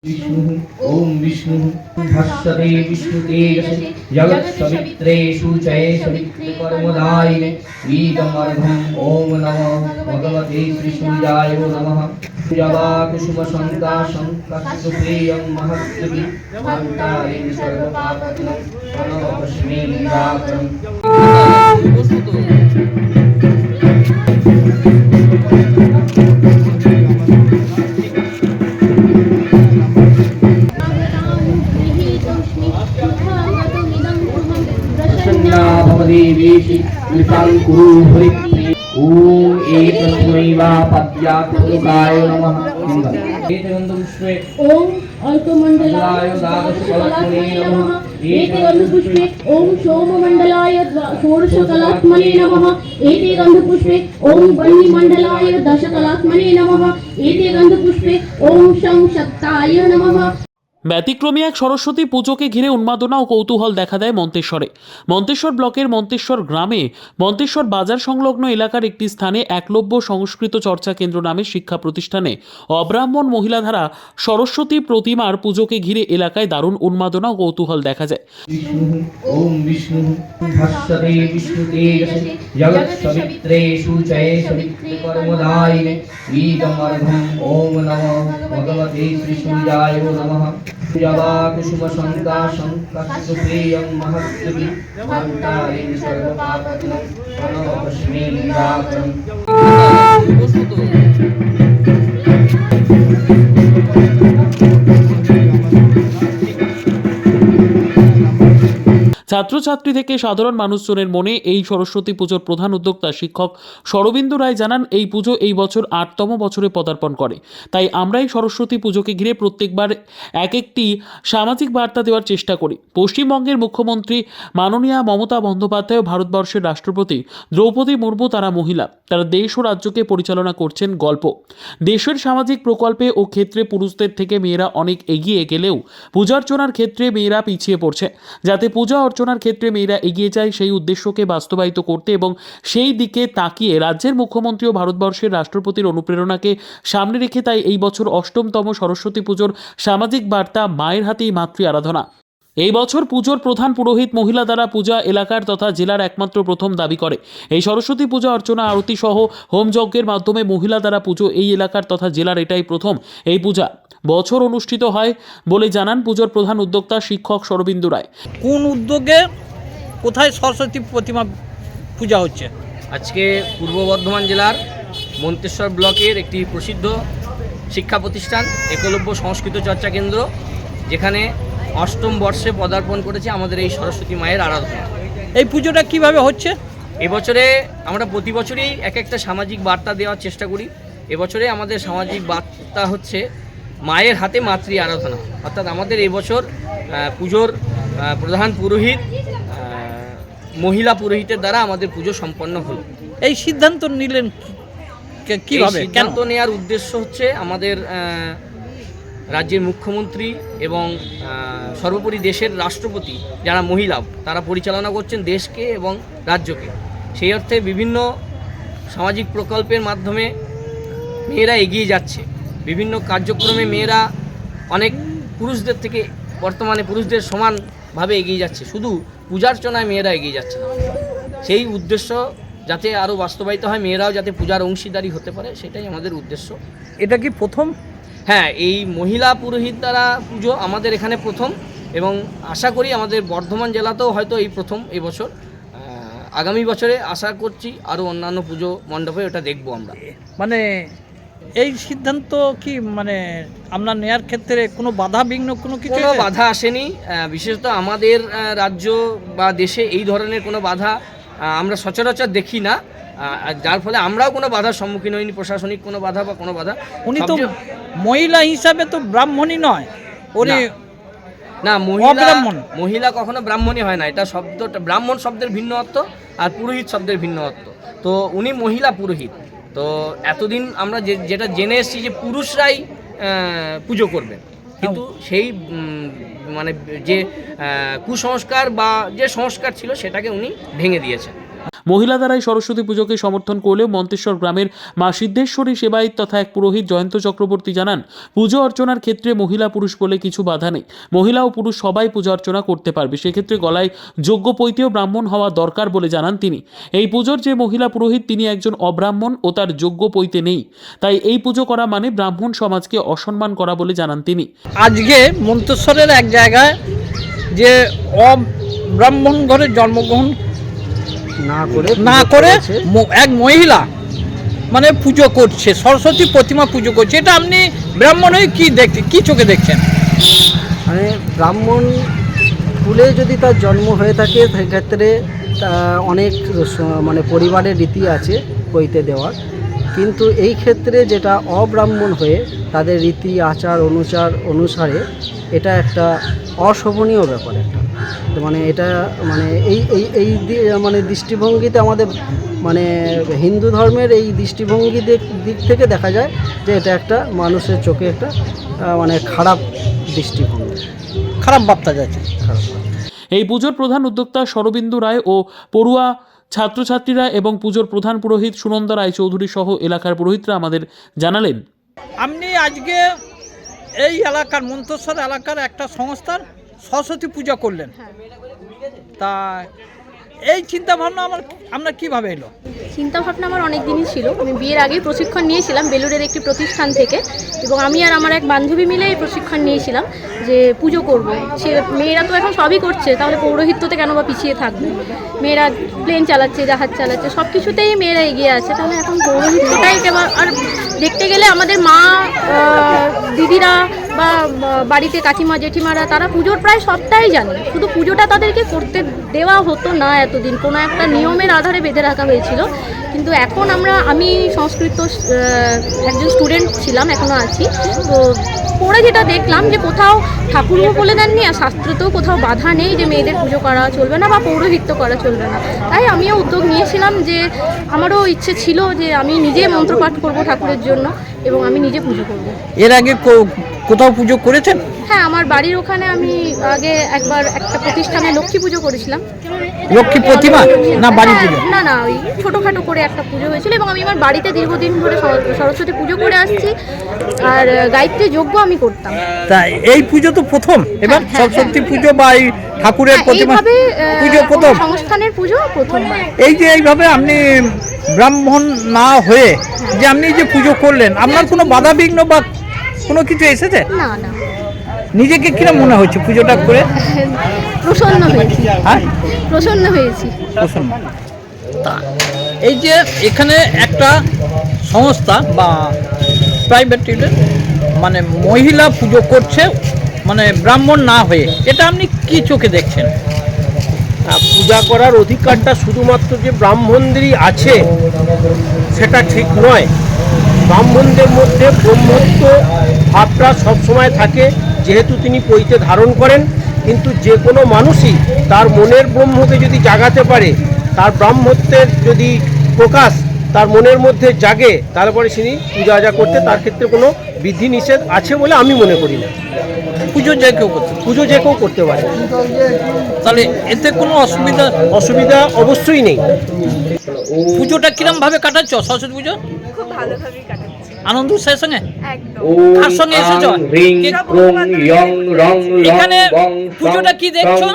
विष्णु ओम विष्णु भास्वते विष्णुतेजसे जगत्सवित्रे शुचये सवित्रकर्मदायिने ईदमर्घम् ओम नमो भगवते श्रीसूर्याय नमः जवाकुसुमशङ्का शङ्कास्तुप्रियं महत्त्वि मन्तारेण सर्वपापघ्नं प्रणतोऽस्मि निराकरम्। ओम एतस्मै वा पद्यात्मकाय नमः। एतगन्धपुष्पे ओम अल्पमण्डलाय द्वादशकलात्मने नमः। एते गन्धपुष्पे ओम सोममण्डलाय षोडशकलात्मने नमः। एते गन्धपुष्पे ओम वह्निमण्डलाय दशकलात्मने नमः। एते गन्धपुष्पे ओम शं शक्ताय नमः। ব্যতিক্রমী এক সরস্বতী পুজোকে ঘিরে উন্মাদনা ও কৌতূহল দেখা দেয় মন্তেশ্বরে। মন্তেশ্বর ব্লকের মন্তেশ্বর গ্রামে মন্তেশ্বর বাজার সংলগ্ন এলাকার একটি স্থানে একলব্য সংস্কৃত চর্চা কেন্দ্র নামে শিক্ষা প্রতিষ্ঠানে অব্রাহ্মণ মহিলা দ্বারা সরস্বতী প্রতিমার পুজোকে ঘিরে এলাকায় দারুণ উন্মাদনা ও কৌতূহল দেখা যায়। ओम विष्णु भास्वते विष्णुतेजसे जगत्सवित्रे शुचये सवित्रकर्मदायिने ईदमर्घम् ओम नमो भगवते श्रीसूर्याय नमः जवाकुसुमशङ्का शङ्कास्तुप्रियं महत्त्वि मन्तारेण सर्वपापघ्नं प्रणतोऽस्मि निराकरम्। ছাত্রছাত্রী থেকে সাধারণ মানুষজনের মনে এই সরস্বতী পুজোর প্রধান উদ্যোক্তা শিক্ষক শরবিন্দু রায় জানান, এই পুজো এই বছর ৮তম বছরে পদার্পণ করে। তাই আমরা এই সরস্বতী পুজোকে ঘিরে প্রত্যেকবার এক একটি সামাজিক বার্তা দেওয়ার চেষ্টা করি। পশ্চিমবঙ্গের মুখ্যমন্ত্রী মাননীয়া মমতা বন্দ্যোপাধ্যায় ও ভারতবর্ষের রাষ্ট্রপতি দ্রৌপদী মুর্মু তারা মহিলা, তারা দেশ ও রাজ্যকে পরিচালনা করছেন গল্প। দেশের সামাজিক প্রকল্পে ও ক্ষেত্রে পুরুষদের থেকে মেয়েরা অনেক এগিয়ে গেলেও পূজার্চনার ক্ষেত্রে মেয়েরা পিছিয়ে পড়ছে। যাতে পূজা অর্চনার ক্ষেত্রে মেয়েরা এগিয়ে যায়, সেই উদ্দেশ্যকে বাস্তবায়িত করতে এবং সেই দিকে তাকিয়ে রাজ্যের মুখ্যমন্ত্রী ও ভারতবর্ষের রাষ্ট্রপতির অনুপ্রেরণাকে সামনে রেখে তাই এই বছর ৮ম সরস্বতী পুজোর সামাজিক বার্তা মায়ের হাতেই মাতৃ আরাধনা। এই বছর পুজোর প্রধান পুরোহিত মহিলা দ্বারা পূজা এলাকার তথা জেলার একমাত্র প্রথম দাবি করে। এই সরস্বতী পূজা অর্চনা আরতি সহ হোমযজ্ঞের মাধ্যমে মহিলা দ্বারা পুজো এই এলাকার তথা জেলার এটাই প্রথম এই পূজা বছর অনুষ্ঠিত হয় বলে জানান পুজোর প্রধান উদ্যোক্তা শিক্ষক শরবিন্দু রায়। কোন উদ্যোগে কোথায় সরস্বতী প্রতিমা পূজা হচ্ছে? আজকে পূর্ব বর্ধমান জেলার মন্তেশ্বর ব্লকের একটি প্রসিদ্ধ শিক্ষা প্রতিষ্ঠান একলব্য সংস্কৃত চর্চা কেন্দ্র, যেখানে ৮ম বর্ষে পদার্পণ করেছে আমাদের এই সরস্বতী মায়ের আরাধনা। এই পুজোটা কিভাবে হচ্ছে? এবছরে আমরা প্রতি বছরই এক একটা সামাজিক বার্তা দেওয়ার চেষ্টা করি। এবছরে আমাদের সামাজিক বার্তা হচ্ছে মায়ের হাতে মাতৃ আরাধনা। অর্থাৎ আমাদের এবছর পুজোর প্রধান পুরোহিত মহিলা পুরোহিতের দ্বারা আমাদের পুজো সম্পন্ন হলো। এই সিদ্ধান্ত নিলেন কিভাবে? সিদ্ধান্ত নেওয়ার উদ্দেশ্য হচ্ছে আমাদের রাজ্যের মুখ্যমন্ত্রী এবং সর্বোপরি দেশের রাষ্ট্রপতি যারা মহিলা, তারা পরিচালনা করছেন দেশকে এবং রাজ্যকে। সেই অর্থে বিভিন্ন সামাজিক প্রকল্পের মাধ্যমে মেয়েরা এগিয়ে যাচ্ছে। বিভিন্ন কার্যক্রমে মেয়েরা অনেক পুরুষদের থেকে বর্তমানে পুরুষদের সমানভাবে এগিয়ে যাচ্ছে। শুধু পূজার্চনায় মেয়েরা এগিয়ে যাচ্ছে না। সেই উদ্দেশ্য যাতে আরও বাস্তবায়িত হয়, মেয়েরাও যাতে পূজার অংশীদারি হতে পারে, সেটাই আমাদের উদ্দেশ্য। এটা কি প্রথম? হ্যাঁ, এই মহিলা পুরোহিত দ্বারা পুজো আমাদের এখানে প্রথম এবং আশা করি আমাদের বর্ধমান জেলাতেও হয়তো এই প্রথম এবছর। আগামী বছরে আশা করছি আরও অন্যান্য পুজো মণ্ডপে ওটা দেখবো আমরা। মানে এই সিদ্ধান্ত কি মানে আমরা নেয়ার ক্ষেত্রে কোনো বাধা বিঘ্ন কোনো বাধা আসেনি। বিশেষত আমাদের রাজ্য বা দেশে এই ধরনের কোনো বাধা আমরা সচরাচর দেখি না, যার ফলে আমরাও কোনো বাধার সম্মুখীন হইনি, প্রশাসনিক কোনো বাধা বা কোনো বাধা। উনি তো মহিলা হিসাবে তো ব্রাহ্মণই নয়, উনি না মহিলা কখনো ব্রাহ্মণই হয় না। এটা শব্দটা ব্রাহ্মণ শব্দের ভিন্ন অর্থ আর পুরোহিত শব্দের ভিন্ন অর্থ। তো উনি মহিলা পুরোহিত। তো এতদিন আমরা যেটা জেনে এসেছি যে পুরুষরাই পুজো করবে, কিন্তু সেই মানে যে কুসংস্কার বা যে সংস্কার ছিল সেটাকে উনি ভেঙে দিয়েছেন। মহিলা দ্বারাই সরস্বতী পুজোকে সমর্থন করলেও মন্তেশ্বর গ্রামের মা সিদ্ধেশ্বরী সেবায়িত তথা এক পুরোহিত জয়ন্ত চক্রবর্তী জানান, পুজো অর্চনার ক্ষেত্রে মহিলা পুরুষ বলে কিছু বাধা নেই। মহিলা ও পুরুষ সবাই পূজা অর্চনা করতে পারবে। সেক্ষেত্রে গলায় যোগ্য পৈতেয় ব্রাহ্মণ হওয়া দরকার বলে জানান তিনি। এই পুজোর যে মহিলা পুরোহিত তিনি একজন অব্রাহ্মণ ও তার যোগ্য পৈতে নেই, তাই এই পুজো করা মানে ব্রাহ্মণ সমাজকে অসম্মান করা বলে জানান তিনি। আজকে মন্তেশ্বরের এক জায়গায় যে অব্রাহ্মণ ঘরে জন্মগ্রহণ না করে এক মহিলা মানে পুজো করছে, সরস্বতী প্রতিমা পুজো করছে, এটা আপনি ব্রাহ্মণ হয়ে কি চোখে দেখছেন? মানে ব্রাহ্মণ কুলে যদি তার জন্ম হয়ে থাকে সেক্ষেত্রে অনেক মানে পরিবারের রীতি আছে পৈতে দেওয়ার, কিন্তু এই ক্ষেত্রে যেটা অব্রাহ্মণ হয়ে তাদের রীতি আচার অনুসারে এটা একটা অশোভনীয় ব্যাপার একটা। মানে এটা মানে এই মানে দৃষ্টিভঙ্গিতে আমাদের মানে হিন্দু ধর্মের এই দৃষ্টিভঙ্গি দিক থেকে দেখা যায় যে এটা একটা মানুষের চোখে একটা মানে খারাপ দৃষ্টিভঙ্গি, খারাপ বার্তা যাচ্ছে। এই পুজোর প্রধান উদ্যোক্তা শরবিন্দু রায় ও পড়ুয়া ছাত্রছাত্রীরা এবং পুজোর প্রধান পুরোহিত সুনন্দা রায় চৌধুরী সহ এলাকার পুরোহিতরা আমাদের জানালেন, আপনি আজকে এই এলাকার মন্তেশ্বর এলাকার একটা সংস্থার সরস্বতী পূজা করলেন, তা এই চিন্তা ভাবনা আপনার কীভাবে এলো? চিন্তাভাবনা আমার অনেক দিনই ছিল। আমি বিয়ের আগেই প্রশিক্ষণ নিয়েছিলাম বেলুড়ের একটি প্রতিষ্ঠান থেকে, এবং আমি আর আমার এক বান্ধবী মিলে এই প্রশিক্ষণ নিয়েছিলাম যে পুজো করব। সে মেয়েরা তো এখন সবই করছে, তাহলে পৌরোহিত্যতে কেন বা পিছিয়ে থাকবে? মেয়েরা প্লেন চালাচ্ছে, জাহাজ চালাচ্ছে, সব কিছুতেই মেয়েরা এগিয়ে আছে, তাহলে এখন পৌরোহিত্যটাই কেবল। আর দেখতে গেলে আমাদের মা দিদিরা বা বাড়িতে কাকিমা জেঠিমারা তারা পুজোর প্রায় সবটাই জানে, শুধু পুজোটা তাদেরকে করতে দেওয়া হতো না এতদিন, কোনো একটা নিয়মের আধারে বেঁধে রাখা হয়েছিল। কিন্তু এখন আমি সংস্কৃত একজন স্টুডেন্ট ছিলাম, এখনও আছি, তো পড়ে যেটা দেখলাম যে কোথাও ঠাকুরও বলে দেননি আর শাস্ত্রতেও কোথাও বাধা নেই যে মেয়েদের পুজো করা চলবে না বা পৌরোহিত্য করা চলবে না। তাই আমিও উদ্যোগ নিয়েছিলাম যে আমারও ইচ্ছে ছিল যে আমি নিজে মন্ত্রপাঠ করব ঠাকুরের জন্য এবং আমি নিজে পুজো করব। এর আগে কোথাও পুজো করেছেন? হ্যাঁ, আমার বাড়ির ওখানে আমি আগে একবার একটা প্রতিষ্ঠানে লক্ষ্মী পুজো করেছিলাম। লক্ষ্মী প্রতিমা না বাড়ি পুজো? না, ওই ছোটোখাটো করে একটা পুজো হয়েছিল, এবং আমি আমার বাড়িতে দীর্ঘদিন ধরে সরস্বতী পুজো করে আসছি, আর গায়ত্রী যজ্ঞ আমি করতাম। তাই এই পুজো তো প্রথম, এবার সরস্বতী পুজো বা এই ঠাকুরের প্রতিমা পুজো প্রথম, সংস্থানের পুজো প্রথমবার। এই যে এইভাবে আপনি ব্রাহ্মণ না হয়ে যে আপনি যে পুজো করলেন, আপনার কোনো বাধা বিঘ্ন বা কোনো কিছু এসেছে? না, নিজেকে কিরম মনে হচ্ছে পুজোটা করে? প্রসন্ন হয়েছি। হ্যাঁ, প্রসন্ন হয়েছি। প্রসন্ন। তা এই যে এখানে একটা সংস্থা বা প্রাইভেট মানে মহিলা পুজো করছে মানে ব্রাহ্মণ না হয়ে, এটা আপনি কি চোখে দেখছেন? পূজা করার অধিকারটা শুধুমাত্র যে ব্রাহ্মণদেরই আছে সেটা ঠিক নয়। ব্রাহ্মণদের মধ্যে ব্রহ্মত্ব ভাবটা সবসময় থাকে, যেহেতু তিনি পৈতে ধারণ করেন। কিন্তু যে কোনো মানুষই তার মনের ব্রহ্মকে যদি জাগাতে পারে, তার ব্রাহ্মত্বের যদি প্রকাশ তার মনের মধ্যে জাগে, তারপরে তিনি পূজা আজা করতে তার ক্ষেত্রে কোনো বিধি নিষেধ আছে বলে আমি মনে করি না। পুজো যে কেউ করতে পারে, তাহলে এতে কোনো অসুবিধা অবশ্যই নেই। পুজোটা কিরম ভাবে কাটাচ্ছ সরস্বতী পুজো? খুব ভালোভাবেই কাটাচ্ছি। আনন্দ উৎসাহের সঙ্গে? একদম। কার সঙ্গে এসেছো এখানে? পুজোটা কি দেখছো?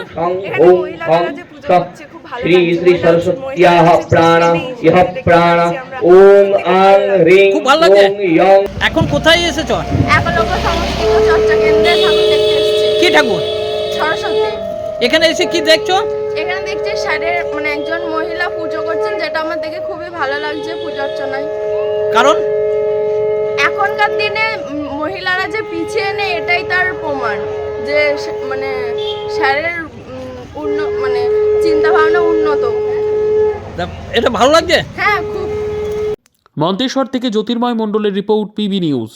এখানে মহিলারা যে পুজো করছে খুব ভালো শ্রী শ্রী সরস্বত্যাহ প্রাণ ইহ প্রাণ ওম আং হ্রিং খুব ভালো লাগে। ওং ইয়ং। এখন কোথায় এসেছো? একলব্য সংস্কৃত চর্চা কেন্দ্রে ঠাকুর দেখতে এসেছি। কি ঠাকুর? সরস্বতী। এখানে এসে কি দেখছো? এখানে দেখছি স্যারের মানে একজন মহিলা পুজো করছেন, যেটা আমার দেখে খুবই ভালো লাগছে পুজো অর্চনায়। কারণ এখনকার দিনে মহিলারা যে পিছিয়ে নেই এটাই তার প্রমাণ, যে মানে স্যারের মানে চিন্তা ভাবনা উন্নত। এটা ভালো লাগছে? হ্যাঁ, খুব। মন্তেশ্বর থেকে জ্যোতির্ময় মণ্ডলের report, PB news.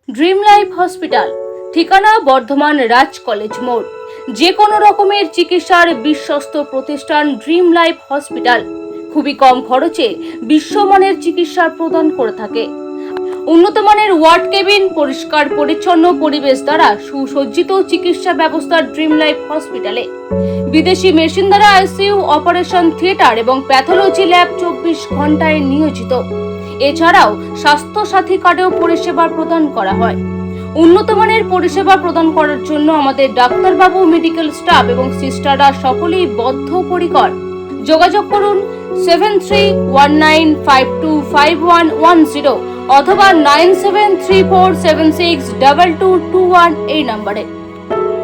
Dream life hospital, ঠিকানা বর্ধমান রাজ কলেজ মোড়। যে কোনো রকমের চিকিৎসার বিশ্বস্ত প্রতিষ্ঠান ড্রিম লাইফ হসপিটাল খুবই কম খরচে বিশ্বমানের চিকিৎসা প্রদান করে থাকে। উন্নত মানের ওয়ার্ড কেবিন, পরিষ্কার পরিচ্ছন্ন পরিবেশ দ্বারা সুসজ্জিত চিকিৎসা ব্যবস্থা ড্রিম লাইফ হসপিটালে। বিদেশি মেশিন দ্বারা আইসিইউ, অপারেশন থিয়েটার এবং প্যাথোলজি ল্যাব 24 ঘন্টায় নিয়োজিত। এছাড়াও স্বাস্থ্য সাথী কার্ডেও পরিষেবা প্রদান করা হয়। উন্নত মানের পরিষেবা প্রদান করার জন্য আমাদের ডাক্তারবাবু, মেডিকেল স্টাফ এবং সিস্টাররা সকলেই বদ্ধপরিকর। যোগাযোগ করুন 7319525110 অথবা 9734762221 এই নম্বরে।